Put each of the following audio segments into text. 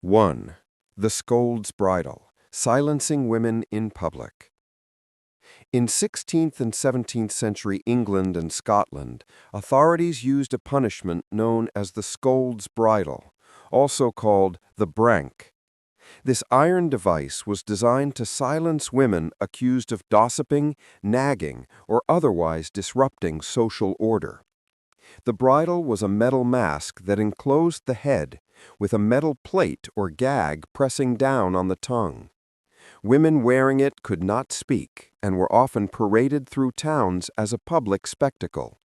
1. The scold's bridle, silencing women in public. In 16th and 17th century England and Scotland, authorities used a punishment known as the scold's bridle, also called the brank. This iron device was designed to silence women accused of gossiping, nagging, or otherwise disrupting social order. The bridle was a metal mask that enclosed the head, with a metal plate or gag pressing down on the tongue. Women wearing it could not speak and were often paraded through towns as a public spectacle.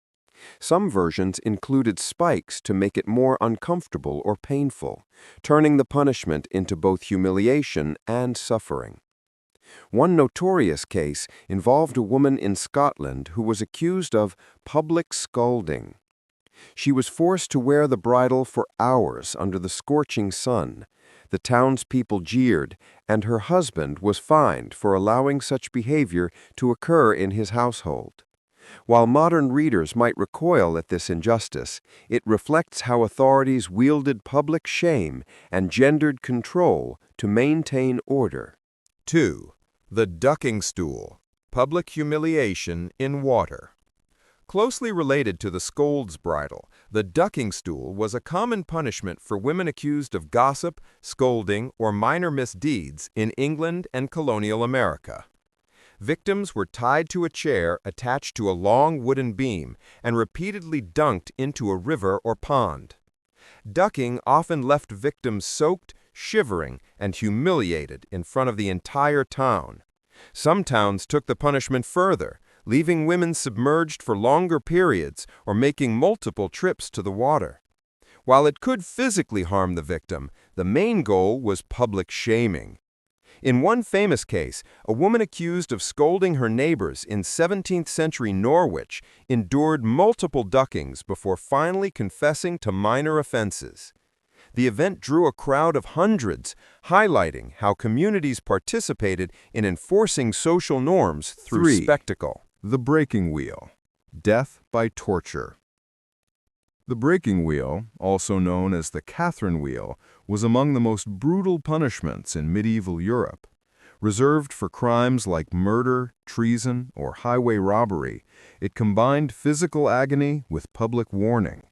Some versions included spikes to make it more uncomfortable or painful, turning the punishment into both humiliation and suffering. One notorious case involved a woman in Scotland who was accused of public scolding. She was forced to wear the bridle for hours under the scorching sun. The townspeople jeered, and her husband was fined for allowing such behavior to occur in his household. While modern readers might recoil at this injustice, it reflects how authorities wielded public shame and gendered control to maintain order. 2. The ducking stool, public humiliation in water. Closely related to the scold's bridle, the ducking stool was a common punishment for women accused of gossip, scolding, or minor misdeeds in England and colonial America. Victims were tied to a chair attached to a long wooden beam and repeatedly dunked into a river or pond. Ducking often left victims soaked, shivering, and humiliated in front of the entire town. Some towns took the punishment further, leaving women submerged for longer periods or making multiple trips to the water. While it could physically harm the victim, the main goal was public shaming. In one famous case, a woman accused of scolding her neighbors in 17th century Norwich endured multiple duckings before finally confessing to minor offenses. The event drew a crowd of hundreds, highlighting how communities participated in enforcing social norms through 3. spectacle. The breaking wheel, death by torture. The breaking wheel, also known as the Catherine wheel, was among the most brutal punishments in medieval Europe. Reserved for crimes like murder, treason, or highway robbery, it combined physical agony with public warning.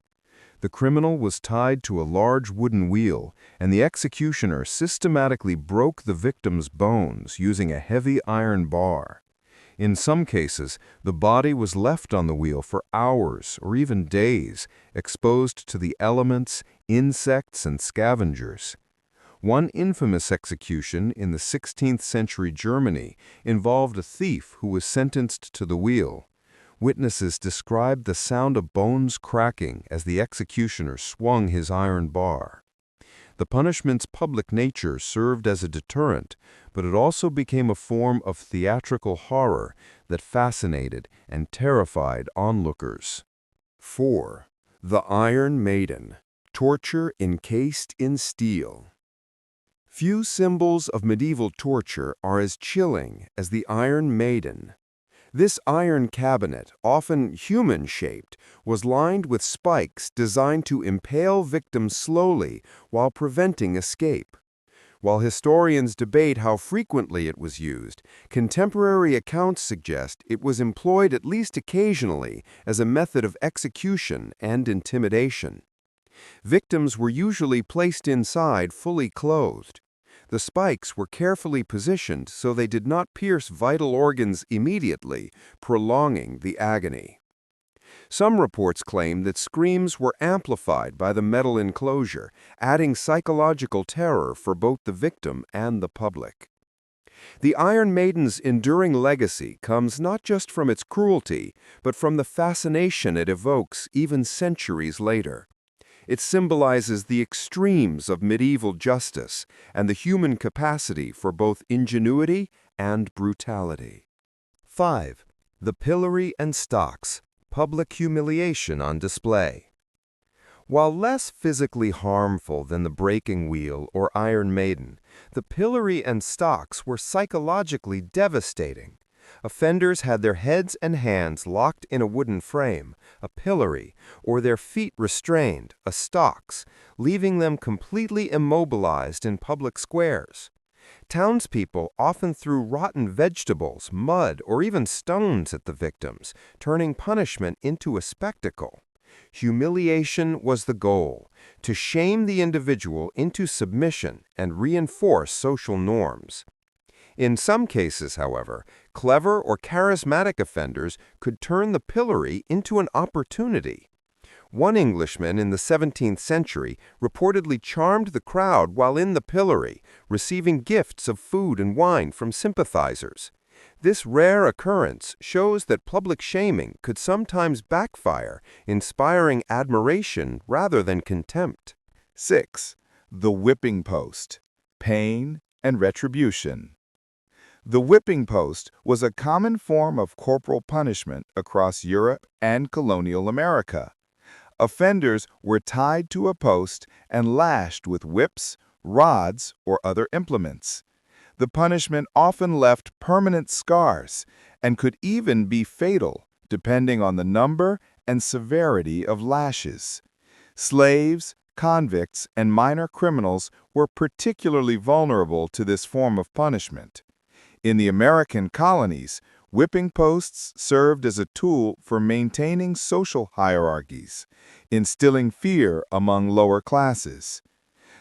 The criminal was tied to a large wooden wheel, and the executioner systematically broke the victim's bones using a heavy iron bar. In some cases, the body was left on the wheel for hours or even days, exposed to the elements, insects, and scavengers. One infamous execution in the 16th century Germany involved a thief who was sentenced to the wheel. Witnesses described the sound of bones cracking as the executioner swung his iron bar. The punishment's public nature served as a deterrent, but it also became a form of theatrical horror that fascinated and terrified onlookers. 4. The Iron Maiden, torture encased in steel. Few symbols of medieval torture are as chilling as the Iron Maiden. This iron cabinet, often human-shaped, was lined with spikes designed to impale victims slowly while preventing escape. While historians debate how frequently it was used, contemporary accounts suggest it was employed at least occasionally as a method of execution and intimidation. Victims were usually placed inside fully clothed. The spikes were carefully positioned so they did not pierce vital organs immediately, prolonging the agony. Some reports claim that screams were amplified by the metal enclosure, adding psychological terror for both the victim and the public. The Iron Maiden's enduring legacy comes not just from its cruelty, but from the fascination it evokes even centuries later. It symbolizes the extremes of medieval justice and the human capacity for both ingenuity and brutality. 5. The pillory and stocks, public humiliation on display. While less physically harmful than the breaking wheel or Iron Maiden, the pillory and stocks were psychologically devastating. Offenders had their heads and hands locked in a wooden frame, a pillory, or their feet restrained, a stocks, leaving them completely immobilized in public squares. Townspeople often threw rotten vegetables, mud, or even stones at the victims, turning punishment into a spectacle. Humiliation was the goal, to shame the individual into submission and reinforce social norms. In some cases, however, clever or charismatic offenders could turn the pillory into an opportunity. One Englishman in the 17th century reportedly charmed the crowd while in the pillory, receiving gifts of food and wine from sympathizers. This rare occurrence shows that public shaming could sometimes backfire, inspiring admiration rather than contempt. 6. The whipping post. Pain and retribution. The whipping post was a common form of corporal punishment across Europe and colonial America. Offenders were tied to a post and lashed with whips, rods, or other implements. The punishment often left permanent scars and could even be fatal, depending on the number and severity of lashes. Slaves, convicts, and minor criminals were particularly vulnerable to this form of punishment. In the American colonies, whipping posts served as a tool for maintaining social hierarchies, instilling fear among lower classes.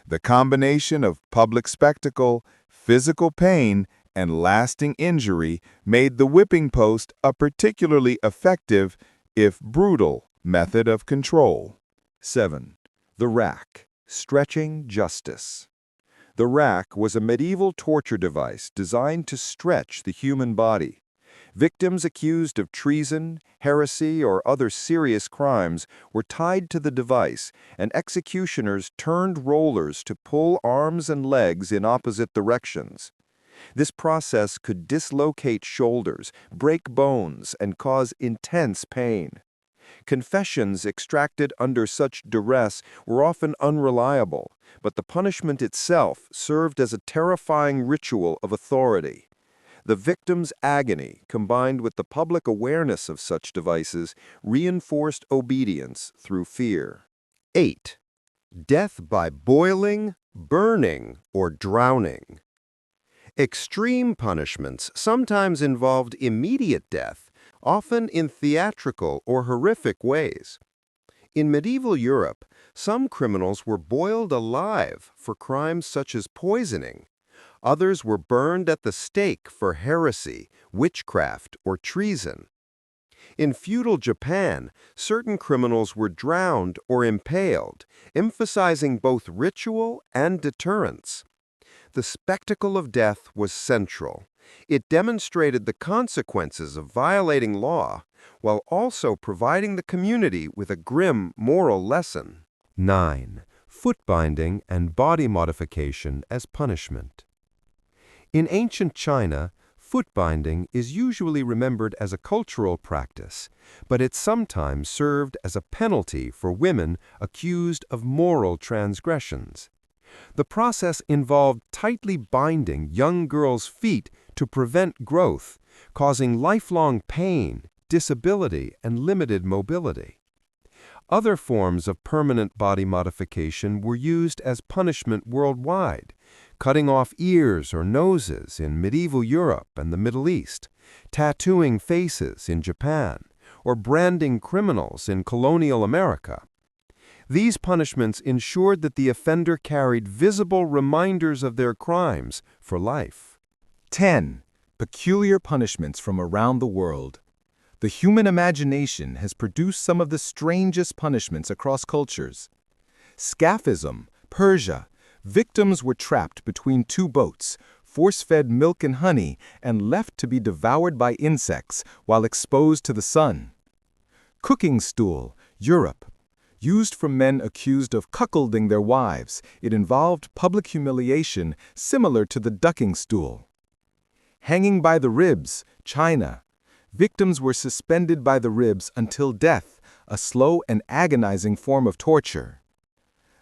The combination of public spectacle, physical pain, and lasting injury made the whipping post a particularly effective, if brutal, method of control. 7. The rack, stretching justice. The rack was a medieval torture device designed to stretch the human body. Victims accused of treason, heresy, or other serious crimes were tied to the device, and executioners turned rollers to pull arms and legs in opposite directions. This process could dislocate shoulders, break bones, and cause intense pain. Confessions extracted under such duress were often unreliable, but the punishment itself served as a terrifying ritual of authority. The victim's agony, combined with the public awareness of such devices, reinforced obedience through fear. 8. Death by boiling, burning, or drowning. Extreme punishments sometimes involved immediate death, often in theatrical or horrific ways. In medieval Europe, some criminals were boiled alive for crimes such as poisoning. Others were burned at the stake for heresy, witchcraft, or treason. In feudal Japan, certain criminals were drowned or impaled, emphasizing both ritual and deterrence. The spectacle of death was central. It demonstrated the consequences of violating law, while also providing the community with a grim moral lesson. 9. Foot binding and body modification as punishment. In ancient China, foot binding is usually remembered as a cultural practice, but it sometimes served as a penalty for women accused of moral transgressions. The process involved tightly binding young girls' feet to prevent growth, causing lifelong pain, disability, and limited mobility. Other forms of permanent body modification were used as punishment worldwide, cutting off ears or noses in medieval Europe and the Middle East, tattooing faces in Japan, or branding criminals in colonial America. These punishments ensured that the offender carried visible reminders of their crimes for life. 10. Peculiar punishments from around the world. The human imagination has produced some of the strangest punishments across cultures. Scaphism, Persia. Victims were trapped between two boats, force-fed milk and honey, and left to be devoured by insects while exposed to the sun. Cooking stool, Europe. Used for men accused of cuckolding their wives, it involved public humiliation similar to the ducking stool. Hanging by the ribs, China. Victims were suspended by the ribs until death, a slow and agonizing form of torture.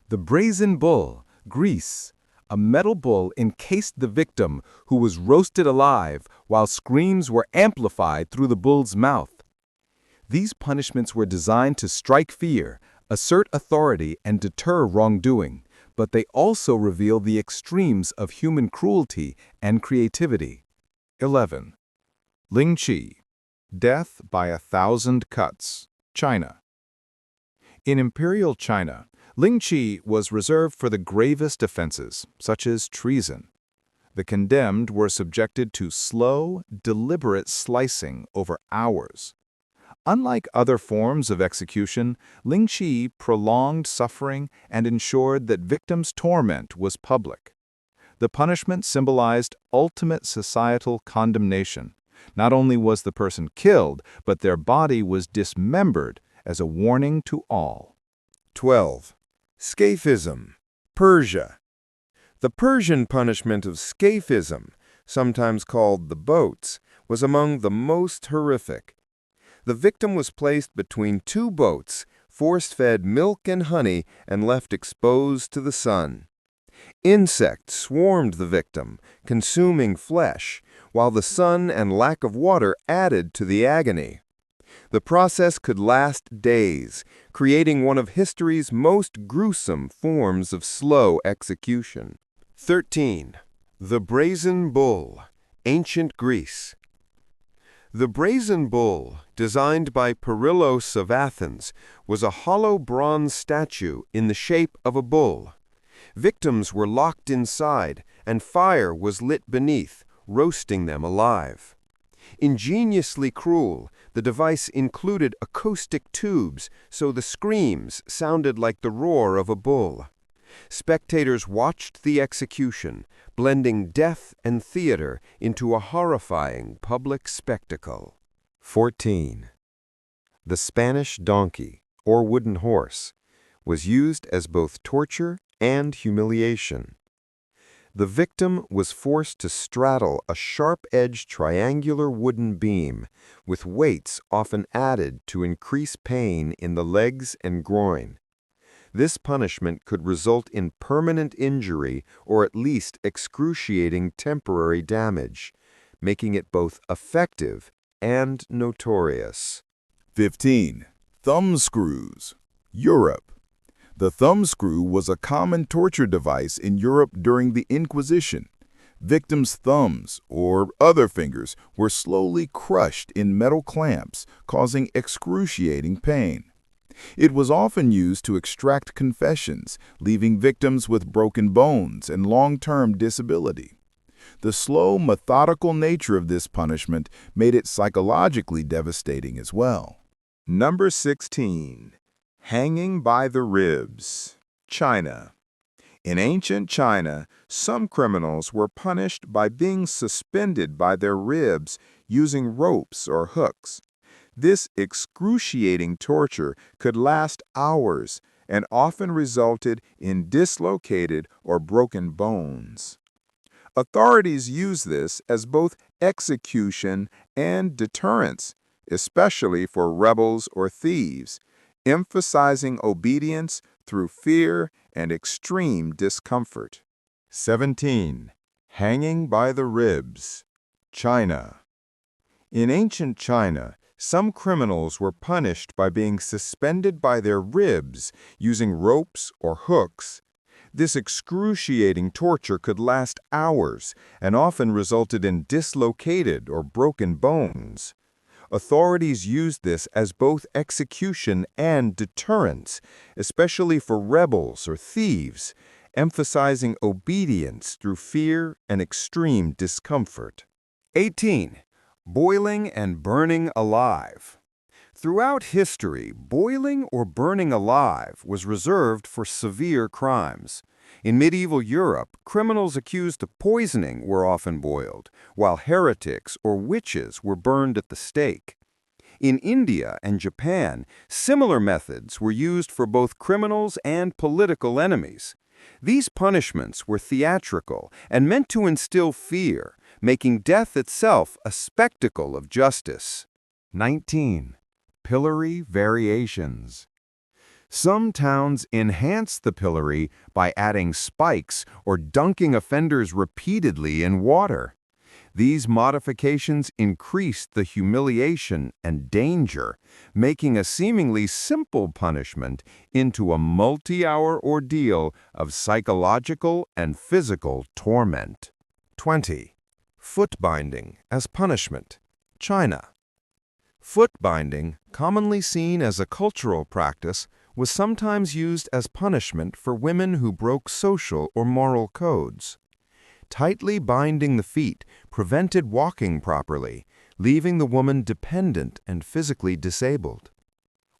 The brazen bull, Greece. a metal bull encased the victim, who was roasted alive, while screams were amplified through the bull's mouth. These punishments were designed to strike fear, assert authority, and deter wrongdoing, but they also reveal the extremes of human cruelty and creativity. 11. Lingqi, death by 1,000 cuts, China. In imperial China, lingqi was reserved for the gravest offenses, such as treason. The condemned were subjected to slow, deliberate slicing over hours. Unlike other forms of execution, lingqi prolonged suffering and ensured that victims' torment was public. The punishment symbolized ultimate societal condemnation. Not only was the person killed, but their body was dismembered as a warning to all. 12. Scaphism, Persia. The Persian punishment of scaphism, sometimes called the boats, was among the most horrific. The victim was placed between two boats, force-fed milk and honey, and left exposed to the sun. Insects swarmed the victim, consuming flesh, while the sun and lack of water added to the agony. The process could last days, creating one of history's most gruesome forms of slow execution. 13. The Brazen Bull, Ancient Greece. The brazen bull, designed by Perillus of Athens, was a hollow bronze statue in the shape of a bull. Victims were locked inside, and fire was lit beneath, roasting them alive. Ingeniously cruel, the device included acoustic tubes, so the screams sounded like the roar of a bull. Spectators watched the execution, blending death and theater into a horrifying public spectacle. 14. The Spanish donkey, or wooden horse, was used as both torture and humiliation. The victim was forced to straddle a sharp-edged triangular wooden beam, with weights often added to increase pain in the legs and groin. This punishment could result in permanent injury or at least excruciating temporary damage, making it both effective and notorious. 15. Thumb screws, Europe. The thumbscrew was a common torture device in Europe during the Inquisition. Victims' thumbs, or other fingers, were slowly crushed in metal clamps, causing excruciating pain. It was often used to extract confessions, leaving victims with broken bones and long-term disability. The slow, methodical nature of this punishment made it psychologically devastating as well. Number 16. Hanging by the ribs, China. In ancient China, some criminals were punished by being suspended by their ribs using ropes or hooks. This excruciating torture could last hours and often resulted in dislocated or broken bones. Authorities use this as both execution and deterrence, especially for rebels or thieves, emphasizing obedience through fear and extreme discomfort. 17. Hanging by the ribs, China. In ancient China, some criminals were punished by being suspended by their ribs using ropes or hooks. This excruciating torture could last hours and often resulted in dislocated or broken bones. Authorities used this as both execution and deterrence, especially for rebels or thieves, emphasizing obedience through fear and extreme discomfort. 18. Boiling and burning alive. Throughout history, boiling or burning alive was reserved for severe crimes. In medieval Europe, criminals accused of poisoning were often boiled, while heretics or witches were burned at the stake. In India and Japan, similar methods were used for both criminals and political enemies. These punishments were theatrical and meant to instill fear, making death itself a spectacle of justice. 19. Pillory variations. Some towns enhance the pillory by adding spikes or dunking offenders repeatedly in water. These modifications increased the humiliation and danger, making a seemingly simple punishment into a multi-hour ordeal of psychological and physical torment. 20. Foot binding as punishment. China. Foot binding, commonly seen as a cultural practice, was sometimes used as punishment for women who broke social or moral codes. Tightly binding the feet prevented walking properly, leaving the woman dependent and physically disabled.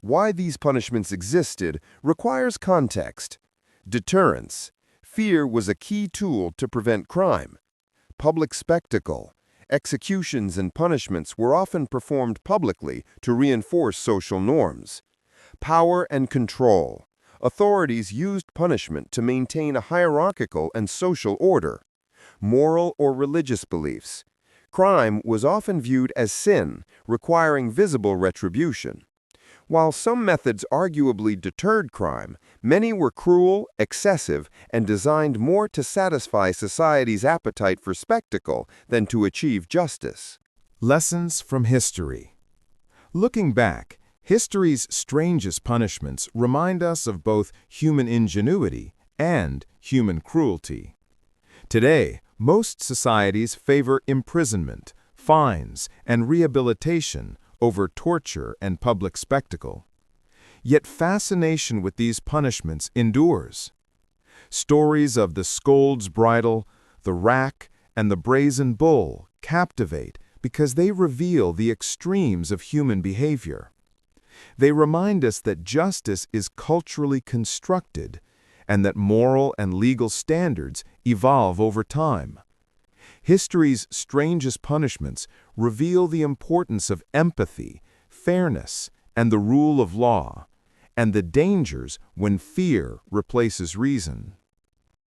Why these punishments existed requires context. Deterrence. Fear was a key tool to prevent crime. Public spectacle. Executions and punishments were often performed publicly to reinforce social norms. Power and control. Authorities used punishment to maintain a hierarchical and social order. Moral or religious beliefs. Crime was often viewed as sin, requiring visible retribution. While some methods arguably deterred crime, many were cruel, excessive, and designed more to satisfy society's appetite for spectacle than to achieve justice. Lessons from history. Looking back, history's strangest punishments remind us of both human ingenuity and human cruelty. Today, most societies favor imprisonment, fines, and rehabilitation over torture and public spectacle. Yet fascination with these punishments endures. Stories of the scold's bridle, the rack, and the brazen bull captivate because they reveal the extremes of human behavior. They remind us that justice is culturally constructed and that moral and legal standards evolve over time. History's strangest punishments reveal the importance of empathy, fairness, and the rule of law, and the dangers when fear replaces reason.